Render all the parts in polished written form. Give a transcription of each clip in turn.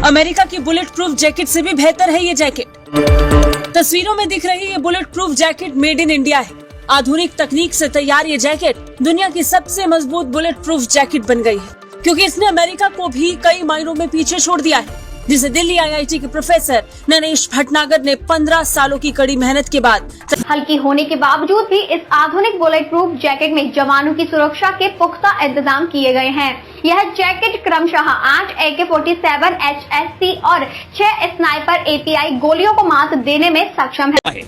America की bullet proof jacket से भी बेहतर है ये जैकेट। तस्वीरों में दिख रही ये bullet proof jacket made in India है। आधुनिक तकनीक से तैयार ये जैकेट दुनिया की सबसे मजबूत बुलेट प्रूफ जैकेट बन गई है, क्योंकि इसने अमेरिका को भी कई मायनों में पीछे छोड़ दिया है, जिसे दिल्ली IIT के प्रोफेसर नरेश भटनागर ने 15 सालों की कड़ी मेहनत के बाद हल्की होने के बावजूद भी इस आधुनिक बुलेट प्रूफ जैकेट में जवानों की सुरक्षा के पुख्ता इंतजाम किए गए हैं। यह जैकेट क्रमशः 8 AK-47 HSC और 6 स्नाइपर API गोलियों को मात देने में सक्षम है।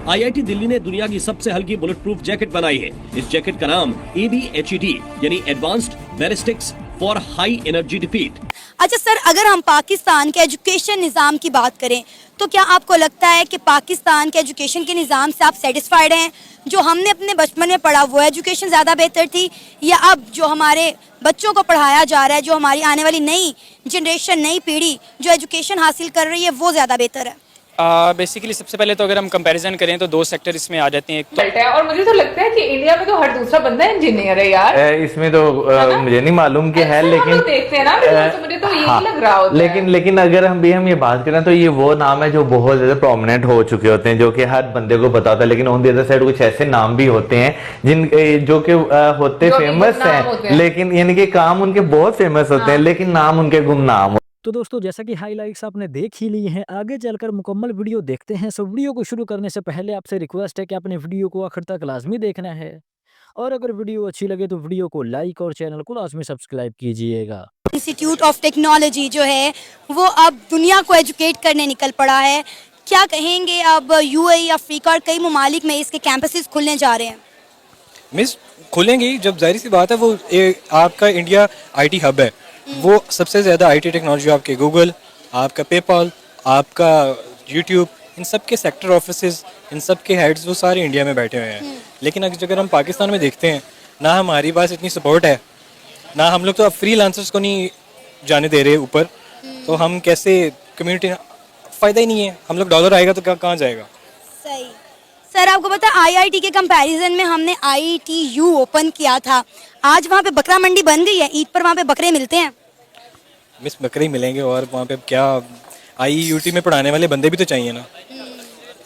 IIT दिल्ली ने दुनिया की सबसे हल्की बुलेट प्रूफ जैकेट बनाई है। इस जैकेट का नाम ABHED यानी advanced ballistics for high energy defeat. अच्छा सर, अगर हम पाकिस्तान के एजुकेशन निज़ाम की बात करें तो क्या आपको लगता है कि पाकिस्तान के एजुकेशन के निज़ाम से आप सेटिस्फाइड हैं? जो हमने अपने बचपन में पढ़ा वो एजुकेशन ज़्यादा बेहतर थी, या अब जो हमारे बच्चों को पढ़ाया जा रहा है, जो हमारी आने वाली नई जनरेशन, नई पीढ़ी जो एजुकेशन हासिल कर रही है, वो ज़्यादा बेहतर है? बेसिकली सबसे पहले तो अगर हम कंपैरिजन करें तो दो सेक्टर इसमें आ जाते हैं। और मुझे तो लगता है कि इंडिया में तो हर दूसरा बंदा इंजीनियर है यार। इसमें तो मुझे नहीं मालूम कि है, लेकिन देखते हैं ना, तो मुझे तो यही लग रहा होता है। लेकिन अगर हम ये बात करें तो ये वो नाम है जो बहुत ज्यादा प्रोमिनेंट हो चुके होते हैं, जो कि हर बंदे को पता होता है। लेकिन ऑन द अदर साइड कुछ ऐसे नाम भी होते हैं जिन जो कि होते फेमस हैं, लेकिन यानी कि काम उनके बहुत फेमस होते हैं, लेकिन नाम उनके गुमनाम। तो दोस्तों, जैसा कि हाइलाइट्स आपने देख ही ली हैं, आगे चलकर मुकम्मल वीडियो देखते हैं। सो वीडियो को शुरू करने से पहले आपसे रिक्वेस्ट है कि आपने वीडियो को आखिर तक लाजमी देखना है, और अगर वीडियो अच्छी लगे तो वीडियो को लाइक और चैनल को लाजमी सब्सक्राइब कीजिएगा। इंस्टीट्यूट ऑफ टेक्नोलॉजी जो है वो अब दुनिया को एजुकेट करने निकल पड़ा है। क्या कहेंगे, अब UAE, अफ्रीका और कई ममालिक में इसके कैंपसेस खुलने जा रहे हैं? मिस खुलेंगे जब, जाहिर सी बात है, वो आपका इंडिया IT हब है। वो सबसे ज़्यादा IT टेक्नोलॉजी आपके गूगल, आपका पेपाल, आपका YouTube, इन सब के सेक्टर ऑफिसेज, इन सब के हेड्स वो सारे इंडिया में बैठे हुए हैं। लेकिन अगर हम पाकिस्तान में देखते हैं, ना हमारी पास इतनी सपोर्ट है, ना हम लोग तो अब फ्रीलांसर्स को नहीं जाने दे रहे ऊपर, तो हम कैसे कम्युनिटी, फ़ायदा ही नहीं है। हम लोग डॉलर आएगा तो कहाँ जाएगा? सही सर, आपको पता है IIT के कंपैरिजन में हमने ITU ओपन किया था। आज वहाँ पे बकरा मंडी बन गई है, ईद पर वहाँ पे बकरे मिलते हैं। मिस बकरे ही मिलेंगे, और वहाँ पे क्या, IUT में पढ़ाने वाले बंदे भी तो चाहिए ना।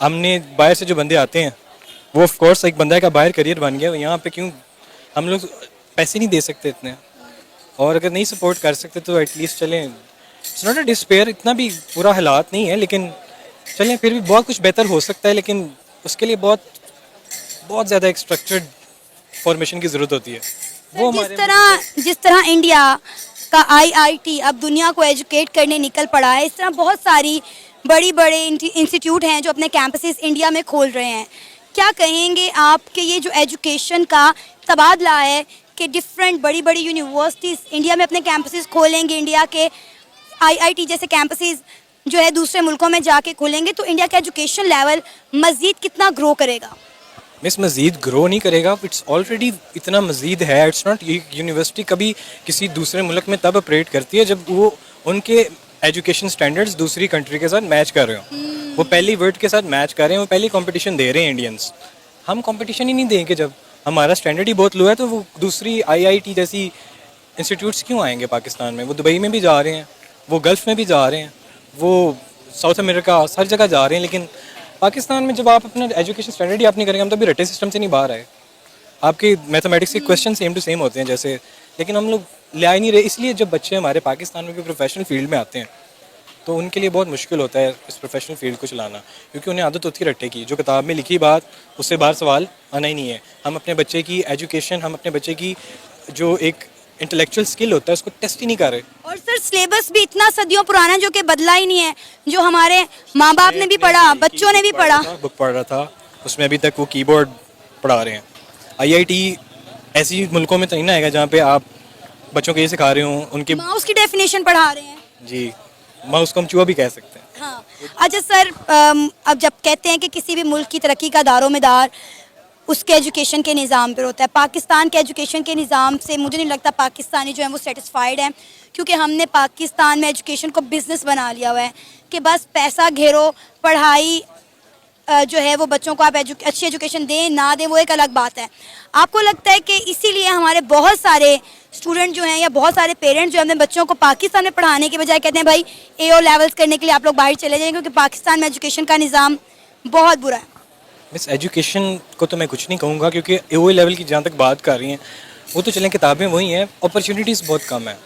हमने बाहर से जो बंदे आते हैं वो ऑफ कोर्स एक बंदा का बाहर करियर बन गया, यहाँ पे क्यों हम लोग पैसे नहीं दे सकते इतने, और अगर नहीं सपोर्ट कर सकते तो एटलीस्ट चलें। इट्स नॉट अ डिस्पेयर, इतना भी बुरा हालात नहीं है, लेकिन चलें, फिर भी बहुत कुछ बेहतर हो सकता है। लेकिन उसके लिए बहुत ज़्यादा एक स्ट्रक्चर्ड फॉर्मेशन की ज़रूरत होती है। वो जिस तरह इंडिया का IIT अब दुनिया को एजुकेट करने निकल पड़ा है, इस तरह बहुत सारी बड़े इंस्टीट्यूट हैं जो अपने कैंपसेस इंडिया में खोल रहे हैं। क्या कहेंगे आपके ये जो एजुकेशन का तबादला है कि डिफरेंट बड़ी यूनिवर्सिटीज़ इंडिया में अपने कैंपसेस खोलेंगे, इंडिया के IIT जैसे कैंपसेस जो है दूसरे मुल्कों में जाके खोलेंगे, तो इंडिया का एजुकेशन लेवल मज़ीद कितना ग्रो करेगा? मिस मज़ीद ग्रो नहीं करेगा, इट्स ऑलरेडी इतना मज़ीद है। इट्स नॉट, ये यूनिवर्सिटी कभी किसी दूसरे मुल्क में तब ऑपरेट करती है जब वो उनके एजुकेशन स्टैंडर्ड्स दूसरी कंट्री के साथ मैच कर रहे हो। वो पहली वर्ल्ड के साथ मैच कर रहे हैं, वो पहली कंपटीशन दे रहे हैं इंडियंस। हम कंपटीशन ही नहीं देंगे जब हमारा स्टैंडर्ड ही बहुत लो है, तो वो दूसरी IIT जैसी इंस्टीट्यूट्स क्यों आएंगे पाकिस्तान में? वो दुबई में भी जा रहे हैं, वो गल्फ़ में भी जा रहे हैं, वो साउथ अमेरिका, हर जगह जा रहे हैं। लेकिन पाकिस्तान में जब आप अपना एजुकेशन स्टैंडर्ड ही आप नहीं करेंगे, हम तो अभी रटे सिस्टम से नहीं बाहर आए। आपके मैथमेटिक्स के क्वेश्चन सेम टू सेम होते हैं जैसे, लेकिन हम लोग ले ही नहीं रहे। इसलिए जब बच्चे हमारे पाकिस्तान में भी प्रोफेशनल फील्ड में आते हैं तो उनके लिए बहुत मुश्किल होता है इस प्रोफेशनल फील्ड को चलाना, क्योंकि उन्हें आदत होती है रट्टे की। जो किताब में लिखी बात, उससे बाहर सवाल आना ही नहीं है। हम अपने बच्चे की एजुकेशन, हम अपने बच्चे की जो एक इंटेलेक्चुअल स्किल होता है उसको टेस्ट ही नहीं कर रहे। और सर सिलेबस भी इतना सदियों पुराना जो कि बदला ही नहीं है, जो हमारे माँ बाप ने भी पढ़ा, बच्चों ने भी पढ़ा, बुक पढ़ रहा था, उसमें अभी तक वो कीबोर्ड पढ़ा रहे हैं। IIT ऐसी मुल्कों में तो नहीं ना आएगा जहाँ पे आप बच्चों को ये सिखा रहे हो, उनके माउस की डेफिनेशन पढ़ा रहे हैं। जी, माउस को हम चूहा भी कह सकते हैं। हाँ। अच्छा सर, अब जब कहते हैं कि किसी भी मुल्क की तरक्की का दारोमदार उसके एजुकेशन के निज़ाम पर होता है, पाकिस्तान के एजुकेशन के निज़ाम से मुझे नहीं लगता पाकिस्तानी जो है वो सेटिस्फाइड है, क्योंकि हमने पाकिस्तान में एजुकेशन को बिज़नेस बना लिया हुआ है कि बस पैसा घेरो, पढ़ाई जो है वो बच्चों को आप अच्छी एजुकेशन दें ना दें वो एक अलग बात है। आपको लगता है कि इसीलिए हमारे बहुत सारे स्टूडेंट जो हैं या बहुत सारे पेरेंट्स जो हैं अपने बच्चों को पाकिस्तान में पढ़ाने के बजाय कहते हैं भाई AO लेवल्स करने के लिए आप लोग बाहर चले जाएं क्योंकि पाकिस्तान में एजुकेशन का निज़ाम बहुत बुरा है? मिस एजुकेशन को तो मैं कुछ नहीं कहूँगा, क्योंकि AOA लेवल की जहाँ तक बात कर रही हैं वो तो चलें, किताबें वही हैं, अपॉर्चुनिटीज़ बहुत कम है।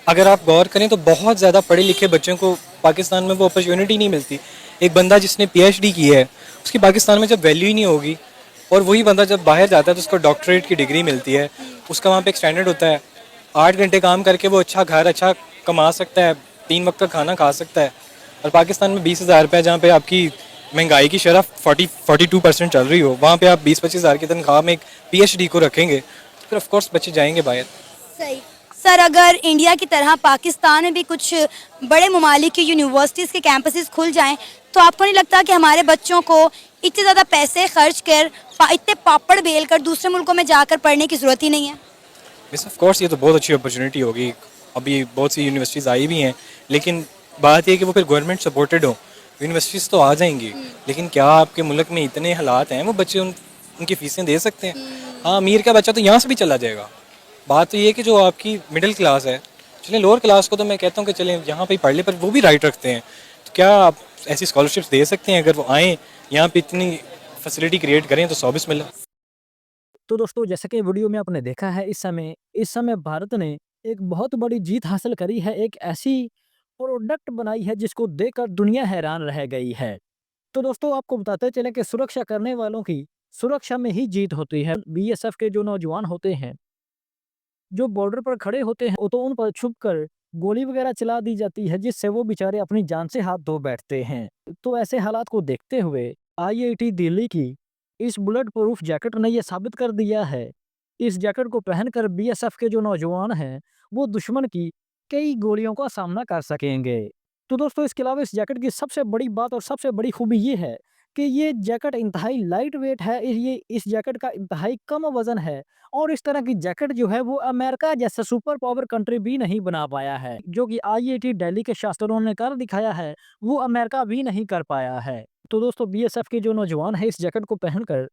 अगर आप गौर करें तो बहुत ज़्यादा पढ़े लिखे बच्चों को पाकिस्तान में वो अपॉर्चुनिटी नहीं मिलती। एक बंदा जिसने PhD की है उसकी पाकिस्तान में जब वैल्यू ही नहीं होगी, और वही बंदा जब बाहर जाता है तो उसको डॉक्टरेट की डिग्री मिलती है, उसका वहाँ पे एक स्टैंडर्ड होता है, 8 घंटे काम करके वो अच्छा घर अच्छा कमा सकता है, 3 वक्त का खाना खा सकता है। और पाकिस्तान में 20,000 रुपये जहाँ पे आपकी महंगाई की शरह 42% चल रही हो, वहाँ पे आप 20-25 हज़ार की तनख्वाह में एक PhD को रखेंगे तो फिर ऑफकोर्स बच्चे जाएंगे बाहर। सही। सर, अगर इंडिया की तरह पाकिस्तान में भी कुछ बड़े ममालिक की यूनिवर्सिटीज़ के कैंपसेस खुल जाएं तो आपको नहीं लगता कि हमारे बच्चों को इतने ज़्यादा पैसे खर्च कर इतने पापड़ बेल कर दूसरे मुल्कों में जाकर पढ़ने की ज़रूरत ही नहीं है? मिस ऑफ कोर्स ये तो बहुत अच्छी अपॉर्चुनिटी होगी। अभी बहुत सी यूनिवर्सिटीज़ आई भी हैं, लेकिन बात ये कि वो फिर गवर्नमेंट सपोर्टेड हो। यूनिवर्सिटीज़ तो आ जाएंगी, लेकिन क्या आपके मुल्क में इतने हालात हैं वो बच्चे उनकी फ़ीसें दे सकते हैं? हाँ, अमीर का बच्चा तो यहाँ से भी चला जाएगा। बात तो ये है कि जो आपकी मिडिल क्लास है, चलें लोअर क्लास को तो मैं कहता हूँ कि चलें यहाँ पे पढ़ ले, पर वो भी राइट रखते हैं। तो क्या आप ऐसी स्कॉलरशिप्स दे सकते हैं? अगर वो आएँ यहाँ पे इतनी फैसिलिटी क्रिएट करें तो 100 बिस्मिल्लाह। तो दोस्तों, जैसा कि वीडियो में आपने देखा है, इस समय भारत ने एक बहुत बड़ी जीत हासिल करी है। एक ऐसी प्रोडक्ट बनाई है जिसको देखकर दुनिया हैरान रह गई है। तो दोस्तों, आपको बताते चलें कि सुरक्षा करने वालों की सुरक्षा में ही जीत होती है। BSF के जो नौजवान होते हैं, जो बॉर्डर पर खड़े होते हैं, वो तो उन पर छुपकर गोली वगैरह चला दी जाती है, जिससे वो बेचारे अपनी जान से हाथ धो बैठते हैं। तो ऐसे हालात को देखते हुए IIT दिल्ली की इस बुलेट प्रूफ जैकेट ने यह साबित कर दिया है। इस जैकेट को पहनकर BSF के जो नौजवान हैं, वो दुश्मन की कई गोलियों का सामना कर सकेंगे। तो दोस्तों, इसके अलावा इस जैकेट की सबसे बड़ी बात और सबसे बड़ी खूबी ये है कि ये जैकेट इंतहाई लाइट वेट है। इस जैकेट का इंतहाई कम वजन है, और इस तरह की जैकेट जो है वो अमेरिका जैसा सुपर पावर कंट्री भी नहीं बना पाया है। जो कि IIT दिल्ली के शास्त्रों ने कर दिखाया है, वो अमेरिका भी नहीं कर पाया है। तो दोस्तों, BSF के जो नौजवान है, इस जैकेट को पहनकर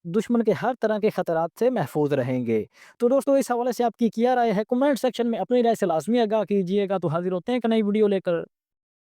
दुश्मन के हर तरह के खतरात से महफूज रहेंगे। तो दोस्तों, इस हवाले से आपकी क्या राय है? कमेंट सेक्शन में अपनी राय से लाजमी आगाह कीजिएगा। तो हाजिर होते हैं एक नई वीडियो लेकर।